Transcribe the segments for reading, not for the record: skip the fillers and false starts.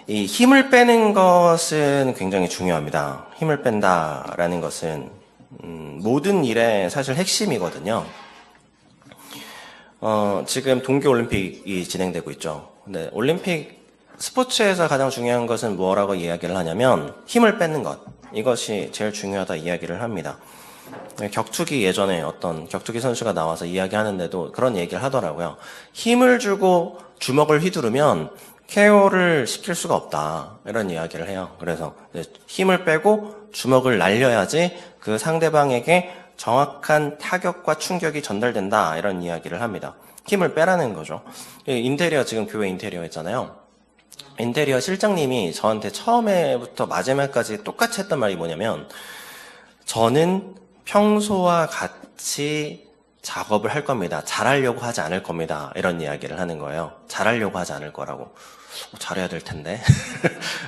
이 힘을 빼는 것은 굉장히 중요합니다. 힘을 뺀다라는 것은 모든 일의 사실 핵심이거든요. 지금 동계올림픽이 진행되고 있죠. 근데 올림픽 스포츠에서 가장 중요한 것은 뭐라고 이야기를 하냐면 힘을 빼는 것. 이것이 제일 중요하다 이야기를 합니다. 격투기 예전에 어떤 격투기 선수가 나와서 이야기하는데도 그런 얘기를 하더라고요. 힘을 주고 주먹을 휘두르면 KO를 시킬 수가 없다. 이런 이야기를 해요. 그래서 힘을 빼고 주먹을 날려야지 그 상대방에게 정확한 타격과 충격이 전달된다. 이런 이야기를 합니다. 힘을 빼라는 거죠. 인테리어, 지금 교회 인테리어 했잖아요. 인테리어 실장님이 저한테 처음에부터 마지막까지 똑같이 했던 말이 뭐냐면, 저는 평소와 같이 작업을 할 겁니다. 잘하려고 하지 않을 겁니다. 이런 이야기를 하는 거예요. 잘하려고 하지 않을 거라고. 잘해야 될 텐데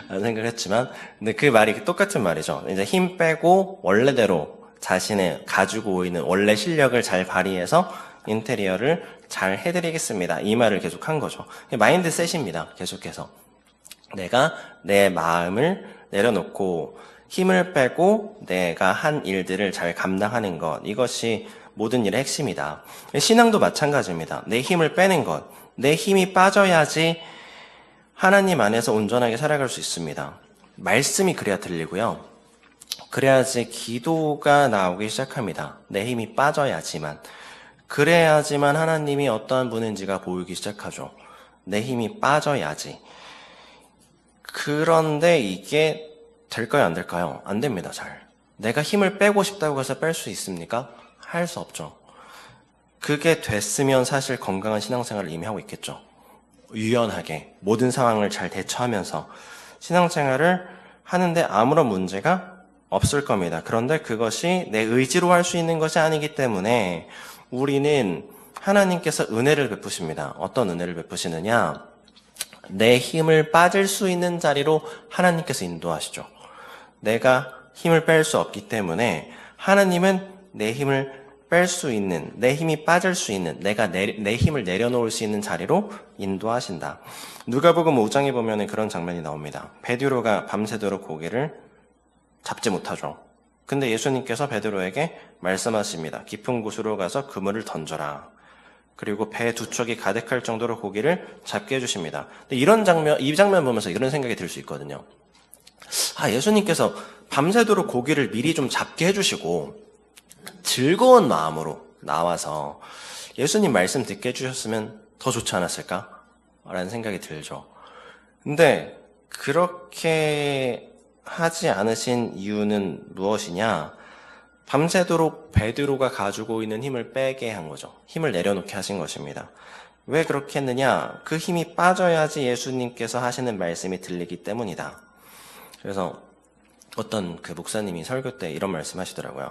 라는 생각을 했지만, 근데 그 말이 똑같은 말이죠. 이제 힘 빼고 원래대로 자신의 가지고 있는 원래 실력을 잘 발휘해서 인테리어를 잘 해드리겠습니다. 이 말을 계속 한 거죠. 마인드셋입니다. 계속해서 내가 내 마음을 내려놓고 힘을 빼고 내가 한 일들을 잘 감당하는 것, 이것이 모든 일의 핵심이다. 신앙도 마찬가지입니다. 내 힘을 빼는 것, 내 힘이 빠져야지 하나님 안에서 온전하게 살아갈 수 있습니다. 말씀이 그래야 들리고요. 그래야지 기도가 나오기 시작합니다. 내 힘이 빠져야지만. 그래야지만 하나님이 어떠한 분인지가 보이기 시작하죠. 내 힘이 빠져야지. 그런데 이게 될까요, 안 될까요? 안 됩니다, 잘. 내가 힘을 빼고 싶다고 해서 뺄 수 있습니까? 할 수 없죠. 그게 됐으면 사실 건강한 신앙생활을 이미 하고 있겠죠. 유연하게 모든 상황을 잘 대처하면서 신앙생활을 하는데 아무런 문제가 없을 겁니다. 그런데 그것이 내 의지로 할 수 있는 것이 아니기 때문에 우리는 하나님께서 은혜를 베푸십니다. 어떤 은혜를 베푸시느냐? 내 힘을 빠질 수 있는 자리로 하나님께서 인도하시죠. 내가 힘을 뺄 수 없기 때문에 하나님은 내 힘을 뺄 수 있는, 내 힘이 빠질 수 있는, 내가 내 힘을 내려놓을 수 있는 자리로 인도하신다. 누가복음 5장에 보면 그런 장면이 나옵니다. 베드로가 밤새도록 고기를 잡지 못하죠. 근데 예수님께서 베드로에게 말씀하십니다. 깊은 곳으로 가서 그물을 던져라. 그리고 배 두 척이 가득할 정도로 고기를 잡게 해주십니다. 근데 이 장면 보면서 이런 생각이 들 수 있거든요. 예수님께서 밤새도록 고기를 미리 좀 잡게 해주시고 즐거운 마음으로 나와서 예수님 말씀 듣게 해주셨으면 더 좋지 않았을까? 라는 생각이 들죠. 근데 그렇게 하지 않으신 이유는 무엇이냐? 밤새도록 베드로가 가지고 있는 힘을 빼게 한 거죠. 힘을 내려놓게 하신 것입니다. 왜 그렇게 했느냐? 그 힘이 빠져야지 예수님께서 하시는 말씀이 들리기 때문이다. 그래서 어떤 그 목사님이 설교 때 이런 말씀 하시더라고요.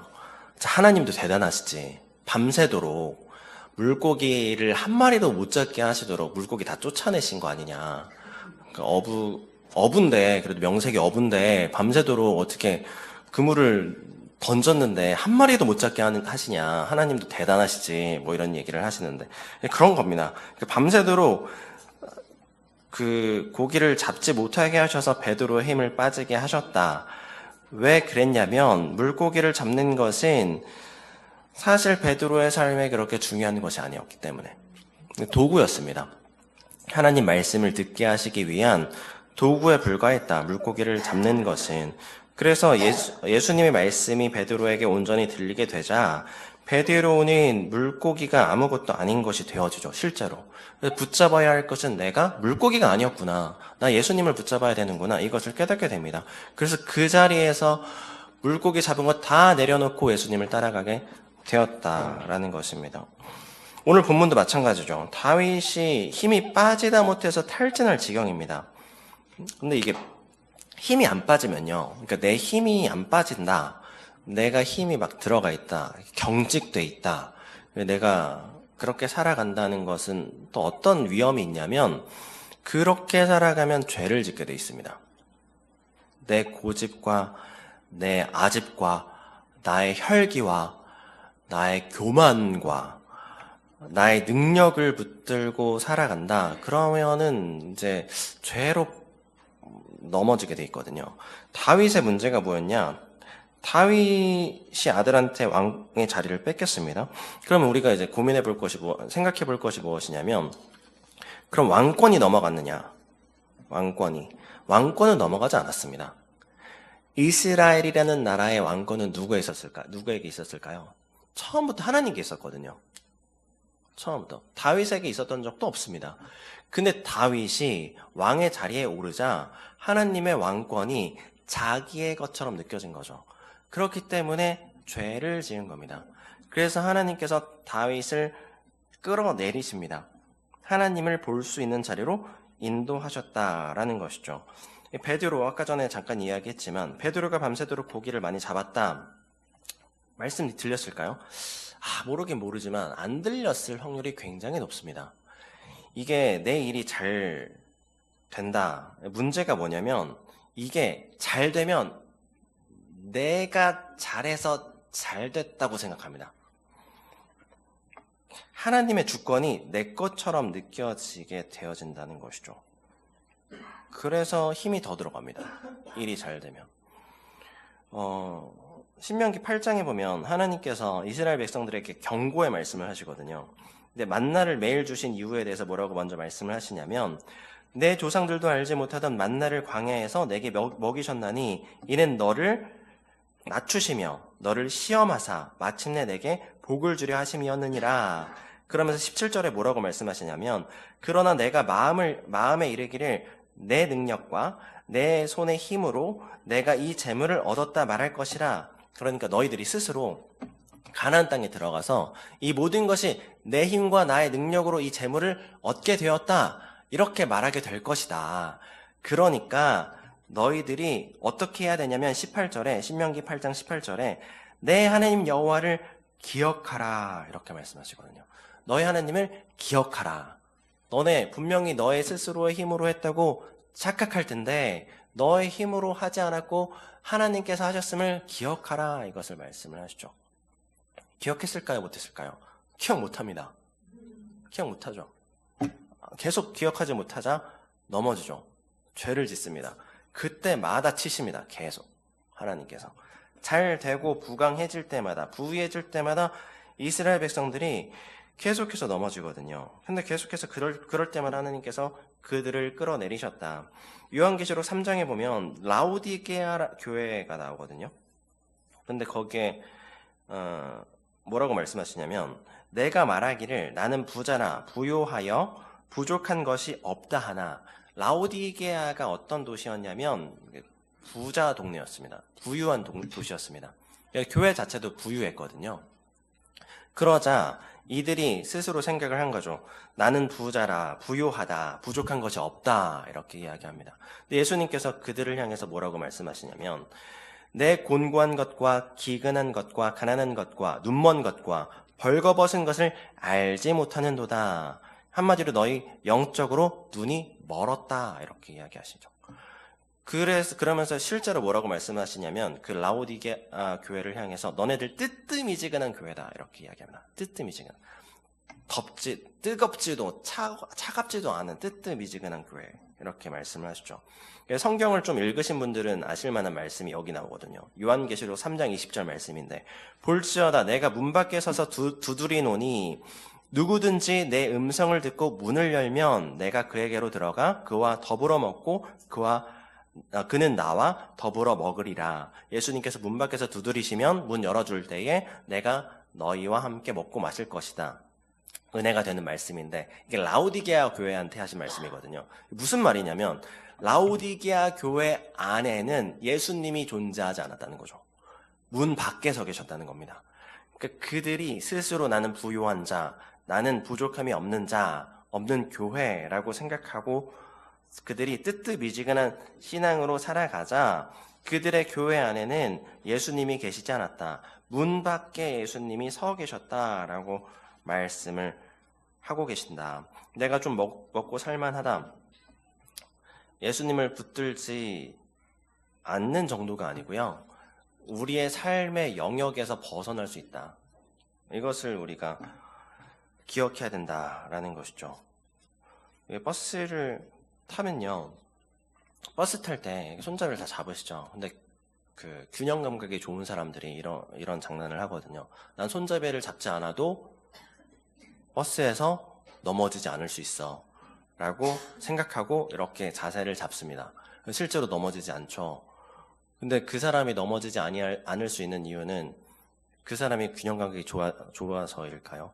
하나님도 대단하시지. 밤새도록 물고기를 한 마리도 못 잡게 하시도록 물고기 다 쫓아내신 거 아니냐. 그러니까 어부인데, 그래도 명색이 어부인데 밤새도록 어떻게 그물을 던졌는데 한 마리도 못 잡게 하시냐. 하나님도 대단하시지. 뭐 이런 얘기를 하시는데 그런 겁니다. 밤새도록 그 고기를 잡지 못하게 하셔서 베드로의 힘을 빠지게 하셨다. 왜 그랬냐면 물고기를 잡는 것은 사실 베드로의 삶에 그렇게 중요한 것이 아니었기 때문에 도구였습니다. 하나님 말씀을 듣게 하시기 위한 도구에 불과했다. 물고기를 잡는 것은. 그래서 예수님의 말씀이 베드로에게 온전히 들리게 되자 베드로는 물고기가 아무것도 아닌 것이 되어지죠. 실제로. 붙잡아야 할 것은 내가 물고기가 아니었구나. 나 예수님을 붙잡아야 되는구나. 이것을 깨닫게 됩니다. 그래서 그 자리에서 물고기 잡은 것 다 내려놓고 예수님을 따라가게 되었다라는 것입니다. 오늘 본문도 마찬가지죠. 다윗이 힘이 빠지다 못해서 탈진할 지경입니다. 근데 이게 힘이 안 빠지면요. 그러니까 내 힘이 안 빠진다. 내가 힘이 막 들어가 있다. 경직돼 있다. 내가 그렇게 살아간다는 것은 또 어떤 위험이 있냐면 그렇게 살아가면 죄를 짓게 돼 있습니다. 내 고집과 내 아집과 나의 혈기와 나의 교만과 나의 능력을 붙들고 살아간다. 그러면은 이제 죄로 넘어지게 돼 있거든요. 다윗의 문제가 뭐였냐? 다윗이 아들한테 왕의 자리를 뺏겼습니다. 그러면 우리가 이제 고민해 볼 것이 생각해 볼 것이 무엇이냐면, 그럼 왕권이 넘어갔느냐? 왕권은 넘어가지 않았습니다. 이스라엘이라는 나라의 왕권은 누구에게 있었을까요? 처음부터 하나님께 있었거든요. 처음부터. 다윗에게 있었던 적도 없습니다. 근데 다윗이 왕의 자리에 오르자 하나님의 왕권이 자기의 것처럼 느껴진 거죠. 그렇기 때문에 죄를 지은 겁니다. 그래서 하나님께서 다윗을 끌어내리십니다. 하나님을 볼 수 있는 자리로 인도하셨다라는 것이죠. 베드로, 아까 전에 잠깐 이야기했지만 베드로가 밤새도록 고기를 많이 잡았다. 말씀이 들렸을까요? 모르긴 모르지만 안 들렸을 확률이 굉장히 높습니다. 이게 내 일이 잘 된다. 문제가 뭐냐면 이게 잘 되면 내가 잘해서 잘 됐다고 생각합니다. 하나님의 주권이 내 것처럼 느껴지게 되어진다는 것이죠. 그래서 힘이 더 들어갑니다. 일이 잘 되면. 신명기 8장에 보면 하나님께서 이스라엘 백성들에게 경고의 말씀을 하시거든요. 근데 만나를 매일 주신 이유에 대해서 뭐라고 먼저 말씀을 하시냐면, 내 조상들도 알지 못하던 만나를 광야에서 내게 먹이셨나니 이는 너를 낮추시며 너를 시험하사 마침내 내게 복을 주려 하심이었느니라. 그러면서 17절에 뭐라고 말씀하시냐면, 그러나 내가 마음에 이르기를 내 능력과 내 손의 힘으로 내가 이 재물을 얻었다 말할 것이라. 그러니까 너희들이 스스로 가나안 땅에 들어가서 이 모든 것이 내 힘과 나의 능력으로 이 재물을 얻게 되었다, 이렇게 말하게 될 것이다. 그러니까 너희들이 어떻게 해야 되냐면 18절에, 신명기 8장 18절에 내 하나님 여호와를 기억하라, 이렇게 말씀하시거든요. 너희 하나님을 기억하라. 너네 분명히 너의 스스로의 힘으로 했다고 착각할 텐데 너의 힘으로 하지 않았고 하나님께서 하셨음을 기억하라, 이것을 말씀을 하시죠. 기억했을까요? 못했을까요? 기억 못합니다. 기억 못하죠. 계속 기억하지 못하자 넘어지죠. 죄를 짓습니다. 그때마다 치십니다. 계속 하나님께서. 잘 되고 부강해질 때마다, 부유해질 때마다 이스라엘 백성들이 계속해서 넘어지거든요. 근데 계속해서 그럴 때마다 하나님께서 그들을 끌어내리셨다. 요한계시록 3장에 보면 라오디게아 교회가 나오거든요. 근데 거기에 뭐라고 말씀하시냐면, 내가 말하기를 나는 부자나 부요하여 부족한 것이 없다 하나. 라오디게아가 어떤 도시였냐면 부자 동네였습니다. 부유한 도시였습니다. 교회 자체도 부유했거든요. 그러자 이들이 스스로 생각을 한 거죠. 나는 부자라, 부요하다, 부족한 것이 없다, 이렇게 이야기합니다. 근데 예수님께서 그들을 향해서 뭐라고 말씀하시냐면, 내 곤고한 것과 기근한 것과 가난한 것과 눈먼 것과 벌거벗은 것을 알지 못하는도다. 한마디로 너희 영적으로 눈이 멀었다, 이렇게 이야기하시죠. 그러면서 실제로 뭐라고 말씀하시냐면, 그 라오디게아 교회를 향해서 너네들 뜨뜻미지근한 교회다, 이렇게 이야기합니다. 뜨뜻미지근. 뜨겁지도 차갑지도 않은 뜨뜻미지근한 교회, 이렇게 말씀을 하시죠. 성경을 좀 읽으신 분들은 아실 만한 말씀이 여기 나오거든요. 요한계시록 3장 20절 말씀인데, 볼지어다 내가 문 밖에 서서 두드리노니 누구든지 내 음성을 듣고 문을 열면 내가 그에게로 들어가 그와 더불어 먹고 그는 나와 더불어 먹으리라. 예수님께서 문 밖에서 두드리시면 문 열어줄 때에 내가 너희와 함께 먹고 마실 것이다. 은혜가 되는 말씀인데, 이게 라오디게아 교회한테 하신 말씀이거든요. 무슨 말이냐면 라오디게아 교회 안에는 예수님이 존재하지 않았다는 거죠. 문 밖에 서 계셨다는 겁니다. 그러니까 그들이 스스로 나는 부요한 자, 나는 부족함이 없는 자, 없는 교회라고 생각하고 그들이 뜨뜻미지근한 신앙으로 살아가자 그들의 교회 안에는 예수님이 계시지 않았다. 문 밖에 예수님이 서 계셨다라고 말씀을 하고 계신다. 내가 좀 먹고 살만하다. 예수님을 붙들지 않는 정도가 아니고요. 우리의 삶의 영역에서 벗어날 수 있다. 이것을 우리가 기억해야 된다라는 것이죠. 버스를 타면요, 버스 탈 때 손잡이를 다 잡으시죠. 근데 그 균형 감각이 좋은 사람들이 이런 장난을 하거든요. 난 손잡이를 잡지 않아도 버스에서 넘어지지 않을 수 있어 라고 생각하고 이렇게 자세를 잡습니다. 실제로 넘어지지 않죠. 근데 그 사람이 넘어지지 않을 수 있는 이유는 그 사람이 균형 감각이 좋아서일까요?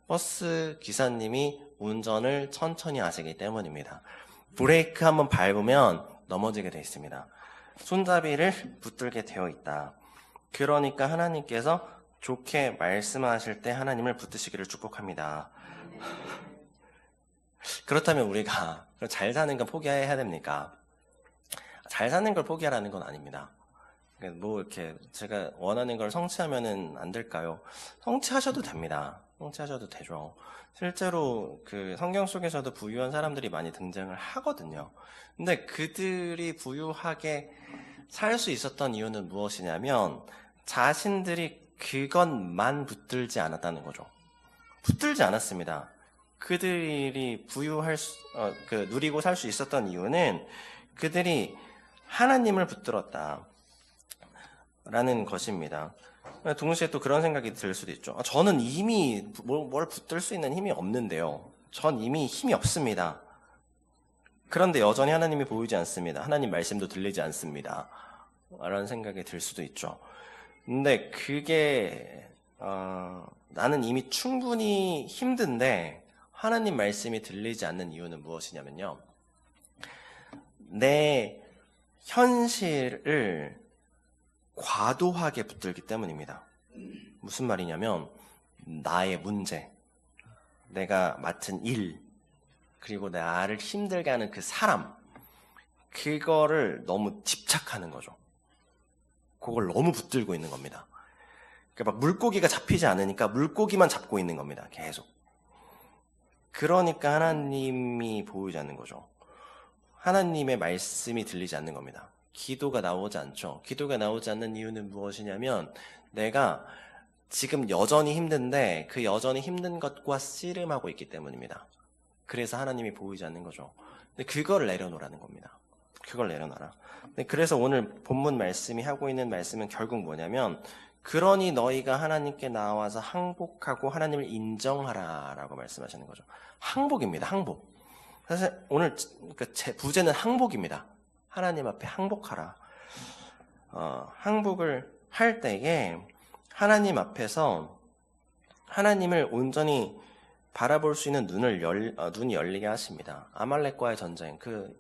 버스 기사님이 운전을 천천히 하시기 때문입니다. 브레이크 한번 밟으면 넘어지게 되어 있습니다. 손잡이를 붙들게 되어 있다. 그러니까 하나님께서 좋게 말씀하실 때 하나님을 붙드시기를 축복합니다. 그렇다면 우리가 잘 사는 건 포기해야 됩니까? 잘 사는 걸 포기하라는 건 아닙니다. 뭐 이렇게 제가 원하는 걸 성취하면은 안 될까요? 성취하셔도 됩니다. 성취하셔도 되죠. 실제로 그 성경 속에서도 부유한 사람들이 많이 등장을 하거든요. 근데 그들이 부유하게 살 수 있었던 이유는 무엇이냐면 자신들이 그것만 붙들지 않았다는 거죠. 붙들지 않았습니다. 그들이 누리고 살 수 있었던 이유는 그들이 하나님을 붙들었다. 라는 것입니다. 동시에 또 그런 생각이 들 수도 있죠. 저는 이미 뭘 붙들 수 있는 힘이 없는데요. 전 이미 힘이 없습니다. 그런데 여전히 하나님이 보이지 않습니다. 하나님 말씀도 들리지 않습니다. 라는 생각이 들 수도 있죠. 근데 그게 나는 이미 충분히 힘든데 하나님 말씀이 들리지 않는 이유는 무엇이냐면요. 내 현실을 과도하게 붙들기 때문입니다. 무슨 말이냐면 나의 문제, 내가 맡은 일, 그리고 나를 힘들게 하는 그 사람, 그거를 너무 집착하는 거죠. 그걸 너무 붙들고 있는 겁니다. 그러니까 막 물고기가 잡히지 않으니까 물고기만 잡고 있는 겁니다. 계속. 그러니까 하나님이 보이지 않는 거죠. 하나님의 말씀이 들리지 않는 겁니다. 기도가 나오지 않죠. 기도가 나오지 않는 이유는 무엇이냐면 내가 지금 여전히 힘든데 그 여전히 힘든 것과 씨름하고 있기 때문입니다. 그래서 하나님이 보이지 않는 거죠. 근데 그걸 내려놓으라는 겁니다. 그걸 내려놔라. 그래서 오늘 본문 말씀이 하고 있는 말씀은 결국 뭐냐면 그러니 너희가 하나님께 나와서 항복하고 하나님을 인정하라 라고 말씀하시는 거죠. 항복입니다. 항복. 사실 오늘 제 부제는 항복입니다. 하나님 앞에 항복하라. 항복을 할 때에 하나님 앞에서 하나님을 온전히 바라볼 수 있는 눈이 열리게 하십니다. 아말렉과의 전쟁, 그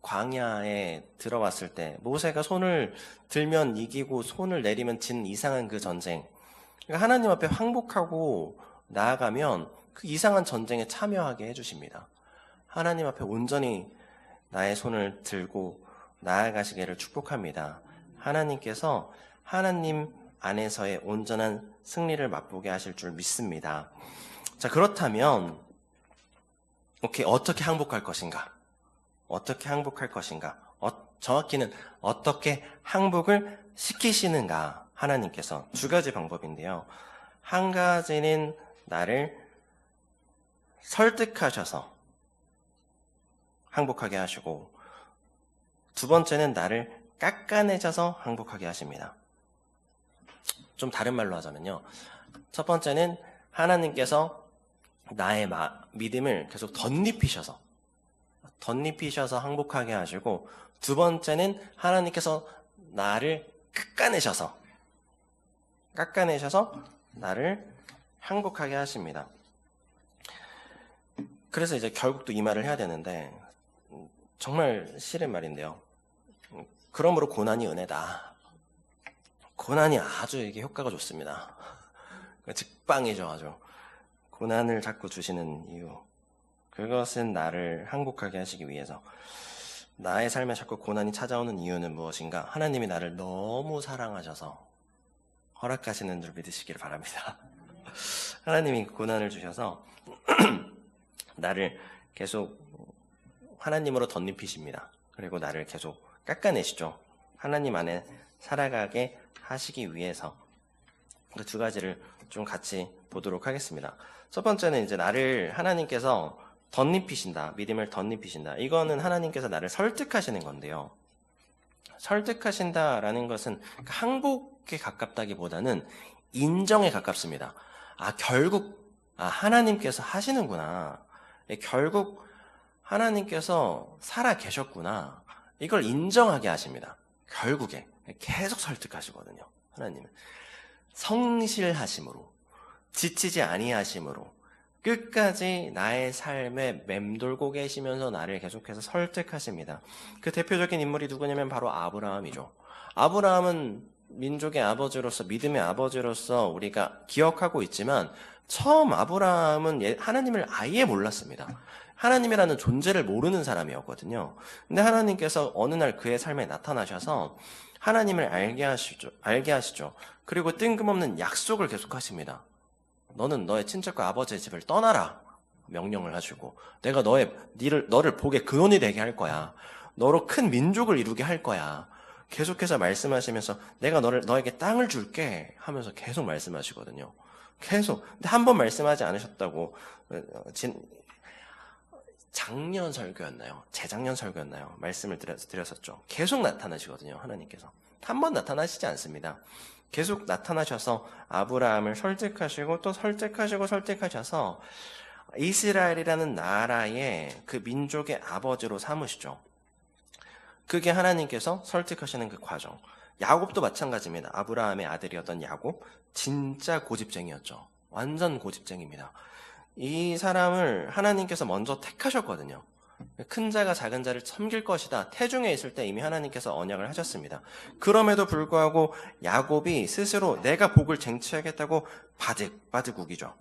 광야에 들어갔을 때 모세가 손을 들면 이기고 손을 내리면 진 이상한 그 전쟁. 그러니까 하나님 앞에 항복하고 나아가면 그 이상한 전쟁에 참여하게 해주십니다. 하나님 앞에 온전히 나의 손을 들고 나아가시기를 축복합니다. 하나님께서 하나님 안에서의 온전한 승리를 맛보게 하실 줄 믿습니다. 자, 그렇다면 어떻게 항복할 것인가? 어떻게 항복할 것인가? 정확히는 어떻게 항복을 시키시는가? 하나님께서 두 가지 방법인데요. 한 가지는 나를 설득하셔서 항복하게 하시고 두 번째는 나를 깎아내셔서 항복하게 하십니다. 좀 다른 말로 하자면요. 첫 번째는 하나님께서 나의 믿음을 계속 덧입히셔서 항복하게 하시고 두 번째는 하나님께서 나를 깎아내셔서 나를 항복하게 하십니다. 그래서 이제 결국 또 이 말을 해야 되는데 정말 싫은 말인데요. 그러므로 고난이 은혜다. 고난이 아주 이게 효과가 좋습니다. 직방이죠, 아주. 고난을 자꾸 주시는 이유. 그것은 나를 항복하게 하시기 위해서. 나의 삶에 자꾸 고난이 찾아오는 이유는 무엇인가? 하나님이 나를 너무 사랑하셔서 허락하시는 줄 믿으시길 바랍니다. 하나님이 고난을 주셔서 나를 계속 하나님으로 덧입히십니다. 그리고 나를 계속 깎아내시죠. 하나님 안에 살아가게 하시기 위해서. 그 두 가지를 좀 같이 보도록 하겠습니다. 첫 번째는 이제 나를 하나님께서 덧입히신다. 믿음을 덧입히신다. 이거는 하나님께서 나를 설득하시는 건데요. 설득하신다라는 것은 항복에 가깝다기보다는 인정에 가깝습니다. 결국 하나님께서 하시는구나. 결국 하나님께서 살아 계셨구나. 이걸 인정하게 하십니다. 결국에 계속 설득하시거든요. 하나님은 성실하심으로, 지치지 아니하심으로 끝까지 나의 삶에 맴돌고 계시면서 나를 계속해서 설득하십니다. 그 대표적인 인물이 누구냐면 바로 아브라함이죠. 아브라함은 민족의 아버지로서, 믿음의 아버지로서 우리가 기억하고 있지만 처음 아브라함은 하나님을 아예 몰랐습니다. 하나님이라는 존재를 모르는 사람이었거든요. 근데 하나님께서 어느 날 그의 삶에 나타나셔서 하나님을 알게 하시죠. 그리고 뜬금없는 약속을 계속하십니다. 너는 너의 친척과 아버지의 집을 떠나라. 명령을 하시고 내가 너를 복의 근원이 되게 할 거야. 너로 큰 민족을 이루게 할 거야. 계속해서 말씀하시면서 내가 너에게 땅을 줄게 하면서 계속 말씀하시거든요. 계속. 근데 한 번 말씀하지 않으셨다고 작년 설교였나요? 재작년 설교였나요? 말씀을 드렸었죠. 계속 나타나시거든요. 하나님께서. 한 번 나타나시지 않습니다. 계속 나타나셔서 아브라함을 설득하시고 또 설득하셔서 이스라엘이라는 나라의 그 민족의 아버지로 삼으시죠. 그게 하나님께서 설득하시는 그 과정. 야곱도 마찬가지입니다. 아브라함의 아들이었던 야곱, 진짜 고집쟁이였죠. 완전 고집쟁이입니다. 이 사람을 하나님께서 먼저 택하셨거든요. 큰 자가 작은 자를 섬길 것이다. 태중에 있을 때 이미 하나님께서 언약을 하셨습니다. 그럼에도 불구하고 야곱이 스스로 내가 복을 쟁취하겠다고 바득바득 우기죠.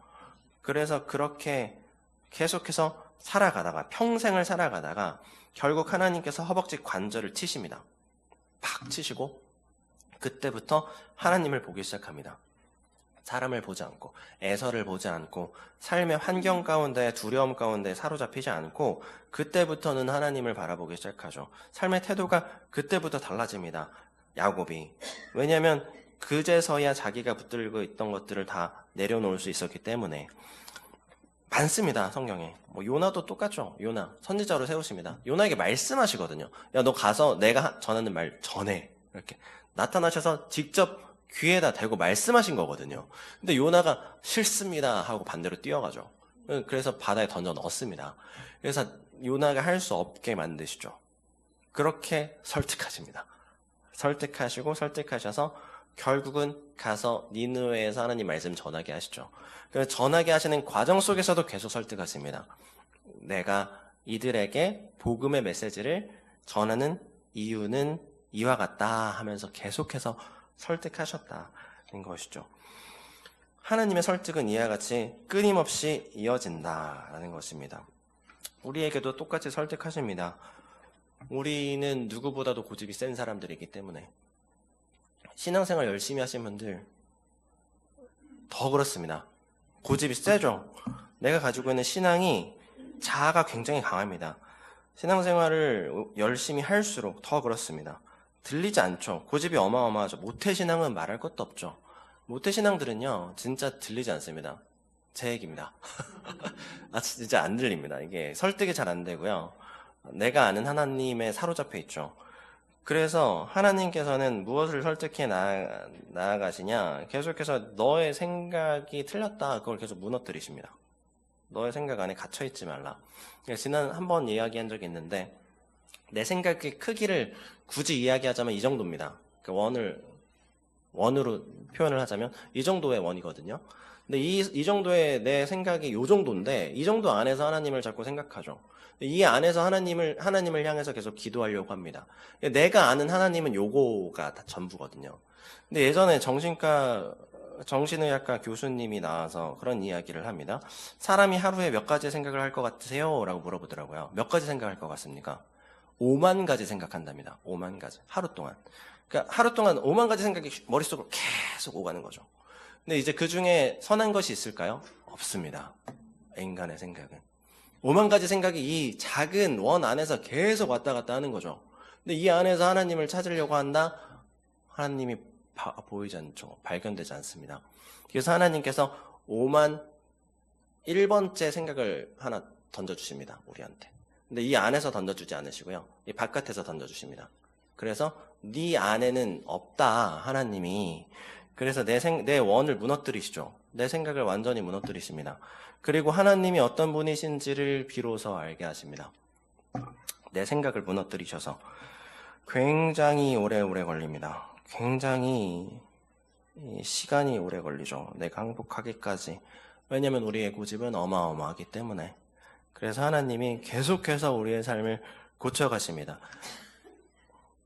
그래서 그렇게 계속해서 평생을 살아가다가 결국 하나님께서 허벅지 관절을 치십니다. 팍 치시고 그때부터 하나님을 보기 시작합니다. 사람을 보지 않고 애서를 보지 않고 삶의 환경 가운데 두려움 가운데 사로잡히지 않고 그때부터는 하나님을 바라보기 시작하죠. 삶의 태도가 그때부터 달라집니다. 야곱이. 왜냐하면 그제서야 자기가 붙들고 있던 것들을 다 내려놓을 수 있었기 때문에. 많습니다. 성경에. 요나도 똑같죠. 요나 선지자로 세우십니다. 요나에게 말씀하시거든요. 야, 너 가서 내가 전하는 말 전해. 이렇게 나타나셔서 직접 귀에다 대고 말씀하신 거거든요. 근데 요나가 싫습니다 하고 반대로 뛰어가죠. 그래서 바다에 던져 넣었습니다. 그래서 요나가 할 수 없게 만드시죠. 그렇게 설득하십니다. 설득하셔서 결국은 가서 니느웨에서 하나님 말씀 전하게 하시죠. 그래서 전하게 하시는 과정 속에서도 계속 설득하십니다. 내가 이들에게 복음의 메시지를 전하는 이유는 이와 같다 하면서 계속해서 설득하셨다는 것이죠. 하나님의 설득은 이와 같이 끊임없이 이어진다라는 것입니다. 우리에게도 똑같이 설득하십니다. 우리는 누구보다도 고집이 센 사람들이기 때문에 신앙생활 열심히 하신 분들 더 그렇습니다. 고집이 세죠. 내가 가지고 있는 신앙이 자아가 굉장히 강합니다. 신앙생활을 열심히 할수록 더 그렇습니다. 들리지 않죠. 고집이 어마어마하죠. 모태신앙은 말할 것도 없죠. 모태신앙들은요 진짜 들리지 않습니다. 제 얘기입니다. 진짜 안 들립니다. 이게 설득이 잘 안 되고요. 내가 아는 하나님에 사로잡혀 있죠. 그래서 하나님께서는 무엇을 설득해 나아가시냐, 계속해서 너의 생각이 틀렸다 그걸 계속 무너뜨리십니다. 너의 생각 안에 갇혀있지 말라. 지난 한번 이야기한 적이 있는데 내 생각의 크기를 굳이 이야기하자면 이 정도입니다. 원으로 표현을 하자면 이 정도의 원이거든요. 근데 이 정도의 내 생각이 이 정도인데 이 정도 안에서 하나님을 자꾸 생각하죠. 이 안에서 하나님을 향해서 계속 기도하려고 합니다. 내가 아는 하나님은 요거가 다 전부거든요. 근데 예전에 정신의학과 교수님이 나와서 그런 이야기를 합니다. 사람이 하루에 몇 가지 생각을 할 것 같으세요? 라고 물어보더라고요. 몇 가지 생각할 것 같습니까? 5만 가지 생각한답니다. 5만 가지. 하루 동안. 그러니까 하루 동안 5만 가지 생각이 머릿속으로 계속 오가는 거죠. 근데 이제 그 중에 선한 것이 있을까요? 없습니다. 인간의 생각은. 5만 가지 생각이 이 작은 원 안에서 계속 왔다 갔다 하는 거죠. 근데 이 안에서 하나님을 찾으려고 한다? 하나님이 보이지 않죠. 발견되지 않습니다. 그래서 하나님께서 5만 1번째 생각을 하나 던져주십니다. 우리한테. 근데 이 안에서 던져주지 않으시고요. 이 바깥에서 던져주십니다. 그래서 네 안에는 없다, 하나님이. 그래서 내 원을 무너뜨리시죠. 내 생각을 완전히 무너뜨리십니다. 그리고 하나님이 어떤 분이신지를 비로소 알게 하십니다. 내 생각을 무너뜨리셔서 굉장히 오래오래 걸립니다. 굉장히 시간이 오래 걸리죠. 내가 항복하기까지. 왜냐하면 우리의 고집은 어마어마하기 때문에. 그래서 하나님이 계속해서 우리의 삶을 고쳐가십니다.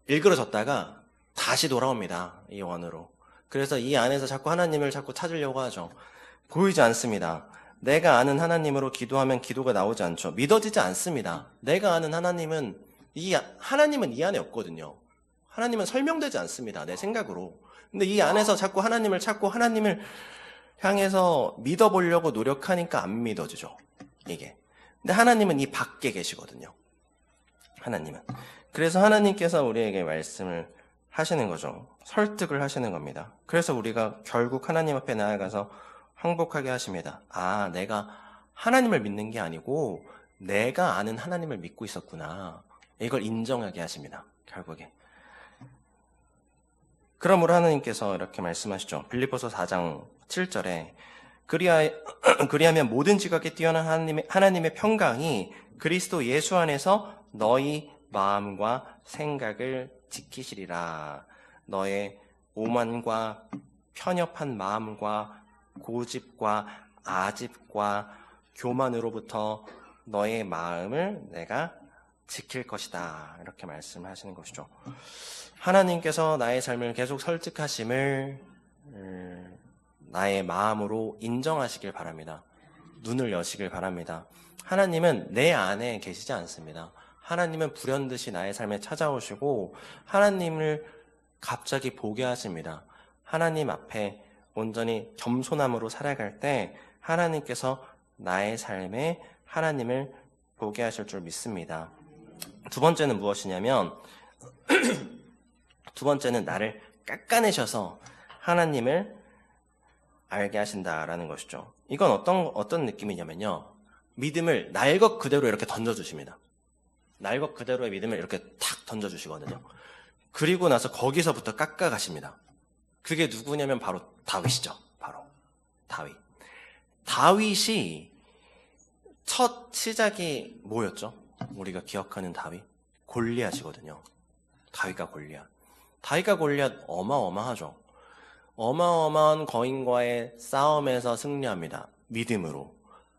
일그러졌다가 다시 돌아옵니다. 이 원으로. 그래서 이 안에서 자꾸 하나님을 자꾸 찾으려고 하죠. 보이지 않습니다. 내가 아는 하나님으로 기도하면 기도가 나오지 않죠. 믿어지지 않습니다. 내가 아는 하나님은 이 안에 없거든요. 하나님은 설명되지 않습니다. 내 생각으로. 근데 이 안에서 자꾸 하나님을 찾고 하나님을 향해서 믿어보려고 노력하니까 안 믿어지죠. 이게. 근데 하나님은 이 밖에 계시거든요. 하나님은. 그래서 하나님께서 우리에게 말씀을 하시는 거죠. 설득을 하시는 겁니다. 그래서 우리가 결국 하나님 앞에 나아가서 항복하게 하십니다. 아, 내가 하나님을 믿는 게 아니고 내가 아는 하나님을 믿고 있었구나. 이걸 인정하게 하십니다. 결국에. 그러므로 하나님께서 이렇게 말씀하시죠. 빌립보서 4장 7절에 그리하면 모든 지각에 뛰어난 하나님의 평강이 그리스도 예수 안에서 너희 마음과 생각을 지키시리라. 너의 오만과 편협한 마음과 고집과 아집과 교만으로부터 너의 마음을 내가 지킬 것이다. 이렇게 말씀하시는 것이죠. 하나님께서 나의 삶을 계속 설득하심을 나의 마음으로 인정하시길 바랍니다. 눈을 여시길 바랍니다. 하나님은 내 안에 계시지 않습니다. 하나님은 불현듯이 나의 삶에 찾아오시고 하나님을 갑자기 보게 하십니다. 하나님 앞에 온전히 겸손함으로 살아갈 때 하나님께서 나의 삶에 하나님을 보게 하실 줄 믿습니다. 두 번째는 무엇이냐면 두 번째는 나를 깎아내셔서 하나님을 알게 하신다라는 것이죠. 이건 어떤 느낌이냐면요. 믿음을 날 것 그대로 이렇게 던져주십니다. 날 것 그대로의 믿음을 이렇게 탁 던져주시거든요. 그리고 나서 거기서부터 깎아가십니다. 그게 누구냐면 바로 다윗이죠. 바로 다윗. 다윗이 첫 시작이 뭐였죠? 우리가 기억하는 다윗? 골리앗이거든요. 다윗과 골리앗 어마어마하죠. 어마어마한 거인과의 싸움에서 승리합니다. 믿음으로.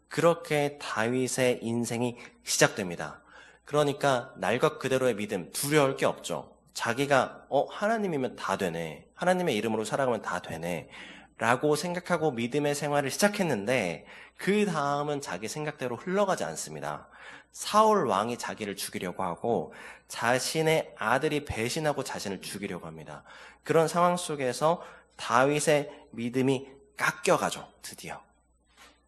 그렇게 다윗의 인생이 시작됩니다. 그러니까 날 것 그대로의 믿음, 두려울 게 없죠. 자기가 하나님이면 다 되네. 하나님의 이름으로 살아가면 다 되네. 라고 생각하고 믿음의 생활을 시작했는데 그 다음은 자기 생각대로 흘러가지 않습니다. 사울 왕이 자기를 죽이려고 하고 자신의 아들이 배신하고 자신을 죽이려고 합니다. 그런 상황 속에서 다윗의 믿음이 깎여가죠. 드디어.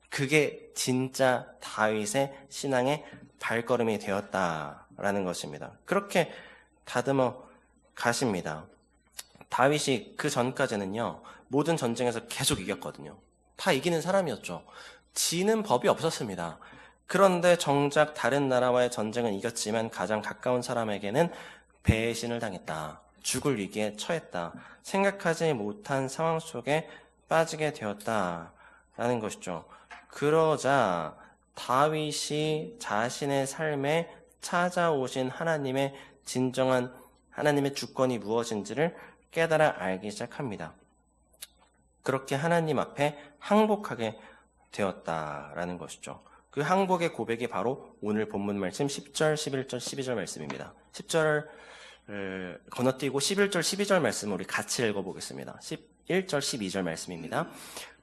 그게 진짜 다윗의 신앙의 발걸음이 되었다라는 것입니다. 그렇게 다듬어 가십니다. 다윗이 그 전까지는요, 모든 전쟁에서 계속 이겼거든요. 다 이기는 사람이었죠. 지는 법이 없었습니다. 그런데 정작 다른 나라와의 전쟁은 이겼지만 가장 가까운 사람에게는 배신을 당했다. 죽을 위기에 처했다. 생각하지 못한 상황 속에 빠지게 되었다라는 것이죠. 그러자 다윗이 자신의 삶에 찾아오신 하나님의 진정한 하나님의 주권이 무엇인지를 깨달아 알기 시작합니다. 그렇게 하나님 앞에 항복하게 되었다라는 것이죠. 그 항복의 고백이 바로 오늘 본문 말씀 10절, 11절, 12절 말씀입니다. 10절을 건너뛰고 11절, 12절 말씀을 우리 같이 읽어보겠습니다. 11절, 12절 말씀입니다.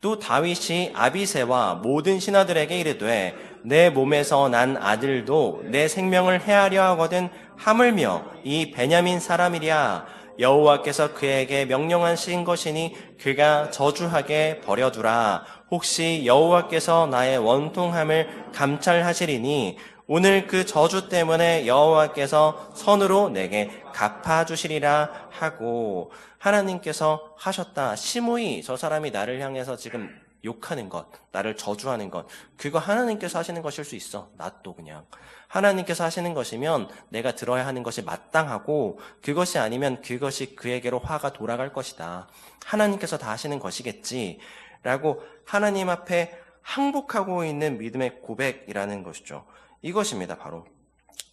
또 다윗이 아비새와 모든 신하들에게 이르되 내 몸에서 난 아들도 내 생명을 해하려 하거든 하물며 이 베냐민 사람이랴 여호와께서 그에게 명령하신 것이니 그가 저주하게 버려두라. 혹시 여호와께서 나의 원통함을 감찰하시리니 오늘 그 저주 때문에 여호와께서 선으로 내게 갚아주시리라 하고 하나님께서 하셨다. 심오히 저 사람이 나를 향해서 지금 욕하는 것, 나를 저주하는 것, 그거 하나님께서 하시는 것일 수 있어. 놔둬 그냥. 하나님께서 하시는 것이면 내가 들어야 하는 것이 마땅하고 그것이 아니면 그것이 그에게로 화가 돌아갈 것이다. 하나님께서 다 하시는 것이겠지. 라고 하나님 앞에 항복하고 있는 믿음의 고백이라는 것이죠. 이것입니다. 바로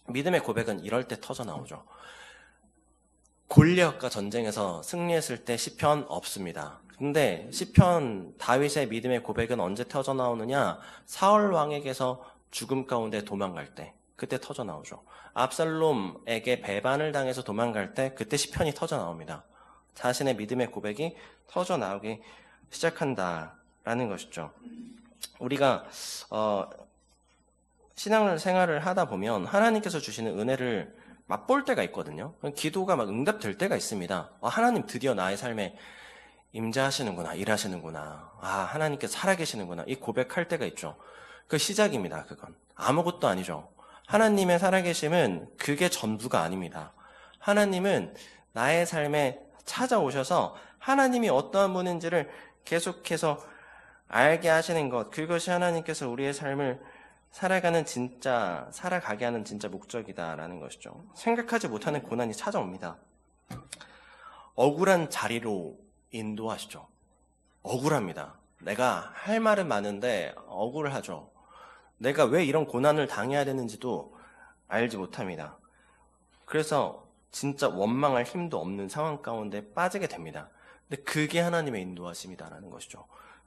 믿음의 고백은 이럴 때 터져 나오죠. 골리앗과 전쟁에서 승리했을 때 시편 없습니다. 근데 시편 다윗의 믿음의 고백은 언제 터져 나오느냐? 사울 왕에게서 죽음 가운데 도망갈 때, 그때 터져 나오죠. 압살롬에게 배반을 당해서 도망갈 때 그때 시편이 터져 나옵니다. 자신의 믿음의 고백이 터져 나오기 시작한다라는 것이죠. 우리가 신앙생활을 하다 보면 하나님께서 주시는 은혜를 맛볼 때가 있거든요. 기도가 막 응답될 때가 있습니다. 하나님 드디어 나의 삶에 임재하시는구나, 일하시는구나. 하나님께서 살아계시는구나. 이 고백할 때가 있죠. 그 시작입니다. 그건 아무것도 아니죠. 하나님의 살아계심은 그게 전부가 아닙니다. 하나님은 나의 삶에 찾아오셔서 하나님이 어떠한 분인지를 계속해서 알게 하시는 것, 그것이 하나님께서 우리의 삶을 살아가게 하는 진짜 목적이다라는 것이죠. 생각하지 못하는 고난이 찾아옵니다. 억울한 자리로 인도하시죠. 억울합니다. 내가 할 말은 많은데 억울하죠. 내가 왜 이런 고난을 당해야 되는지도 알지 못합니다. 그래서 진짜 원망할 힘도 없는 상황 가운데 빠지게 됩니다. 근데 그게 하나님의 인도하심이다라는 것이죠.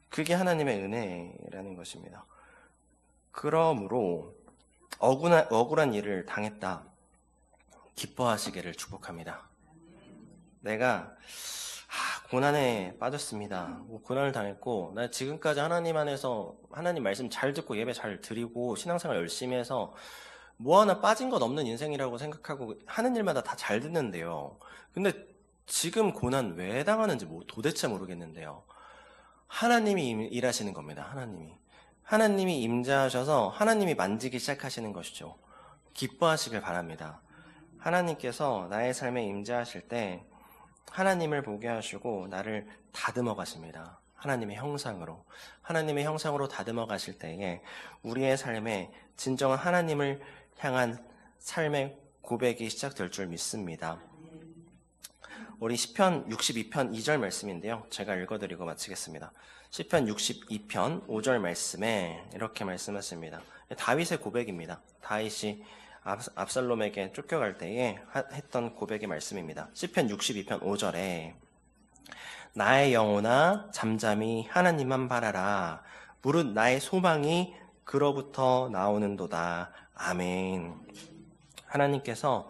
그게 하나님의 은혜라는 것입니다. 그러므로 억울한 일을 당했다. 기뻐하시기를 축복합니다. 내가 고난에 빠졌습니다. 고난을 당했고 나 지금까지 하나님 안에서 하나님 말씀 잘 듣고 예배 잘 드리고 신앙생활 열심히 해서 뭐 하나 빠진 것 없는 인생이라고 생각하고 하는 일마다 다 잘 듣는데요. 근데 지금 고난 왜 당하는지 도대체 모르겠는데요. 하나님이 일하시는 겁니다. 하나님이 임재하셔서 하나님이 만지기 시작하시는 것이죠. 기뻐하시길 바랍니다. 하나님께서 나의 삶에 임재하실 때 하나님을 보게 하시고 나를 다듬어 가십니다. 하나님의 형상으로 다듬어 가실 때에 우리의 삶에 진정한 하나님을 향한 삶의 고백이 시작될 줄 믿습니다. 우리 시편 62편 2절 말씀인데요. 제가 읽어드리고 마치겠습니다. 시편 62편 5절 말씀에 이렇게 말씀하십니다. 다윗의 고백입니다. 다윗이 압살롬에게 쫓겨갈 때에 했던 고백의 말씀입니다. 시편 62편 5절에 나의 영혼아 잠잠히 하나님만 바라라. 무릇 나의 소망이 그로부터 나오는도다. 아멘. 하나님께서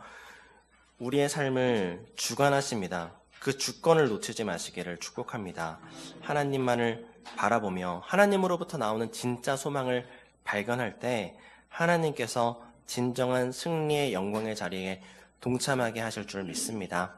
우리의 삶을 주관하십니다. 그 주권을 놓치지 마시기를 축복합니다. 하나님만을 바라보며 하나님으로부터 나오는 진짜 소망을 발견할 때 하나님께서 진정한 승리의 영광의 자리에 동참하게 하실 줄 믿습니다.